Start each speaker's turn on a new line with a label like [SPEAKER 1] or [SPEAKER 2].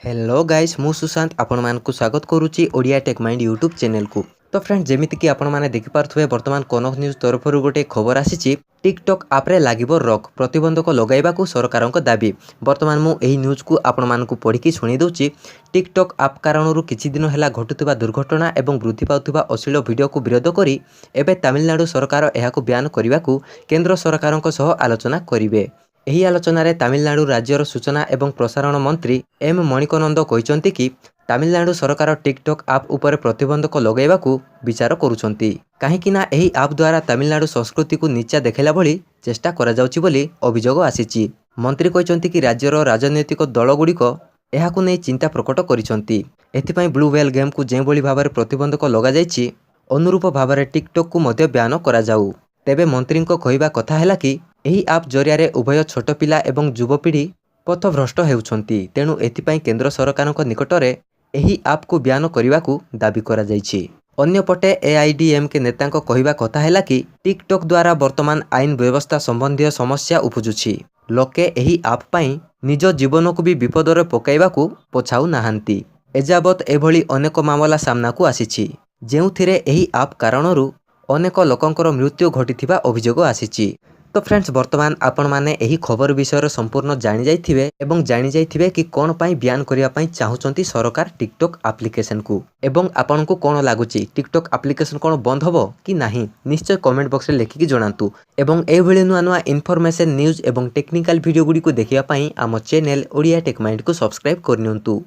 [SPEAKER 1] Hello guys मु सुशांत आपण मानकु स्वागत करूची Odia tech mind YouTube channel को। तो फ्रेंड जेमिति कि आपण माने देखि पारथुवे वर्तमान कनक न्यूज तरफरु गोटे खबर आसीची टिकटॉक आप रे लागिबो रॉक प्रतिबंधक लगाइबा को सरकारक दाबी। वर्तमान मु एही न्यूज को आपण मानकु पढी कि सुनी दउची। टिकटॉक आप कारणरु किछि दिन हेला घटुतिबा दुर्घटना एवं वृद्धि पाउतिबा अश्लील वीडियो को विरोध करी एबे तमिलनाडु सरकार एहाकु ब्यान करिबाकू केंद्र सरकारक सह आलोचना करिवे। एही आलोचना रे तमिलनाडु राज्यर सूचना एवं प्रसारण मंत्री एम मणिकनंद कहिसंती कि तमिलनाडु सरकार टिकटॉक आप उपर प्रतिबंधक लगाइबाकू विचार करूछंती काहेकिना एही आप द्वारा तमिलनाडु संस्कृति को नीचा देखेला भली चेष्टा करा जाउची बोली अभियोग आसीची। मंत्री कहिसंती कि राज्यर राजनैतिक दल गुड़िक एहाकू नै चिंता प्रकट करिसंती। एथिपई ब्लू व्हेल गेम को जे बोली भाबरे प्रतिबंधक लगा जायछि अनुरूप भाबरे टिकटॉक को मध्य ब्यान करा जाऊ। तेबे मंत्री को कहिबा कथा हैला कि एही आप जरिया उभय छोट पिला एवं युवपीढ़ी पथभ्रष्ट हेउछंती तेणु एथिपई केंद्र सरकारक निकटरे एही आप को ब्यान करिवाकू दाबी करा जायछि। अन्यपटे एआईडीएमके नेतांक कहिबा कथा हैला कि टिकटॉक द्वारा वर्तमान आईन व्यवस्था संबंधी समस्या उपुजुछि। लोके एही आप पई निज जीवन को भी विपदरे पकाइबाकू पछाउ नाहांती। एजाबत एभली अनेक मामला सामना को आसीछि जेउथिरे एही आप कारणरू अनेक लोकंकर मृत्यु घटिथिबा अभियोग आसीछि। तो फ्रेंड्स वर्तमान आपण माने एही खबर विषय संपूर्ण जानि जाइथिबे एवं जानि जाइथिबे कि कोन पई ब्यान करिया पई चाहुचंती सरकार टिकटॉक एप्लीकेशन को एवं आपण को कोन लागुची टिकटॉक एप्लीकेशन कोन बंद हबो कि नाही निश्चय कमेंट बॉक्स रे लेखि कि जणांतु। एवं ए भली नुआ नुआ इन्फॉर्मेशन न्यूज एवं टेक्निकल वीडियो गुडी को देखिया पई आम चैनल ओडिया टेक माइंड को सब्सक्राइब करनियंतु।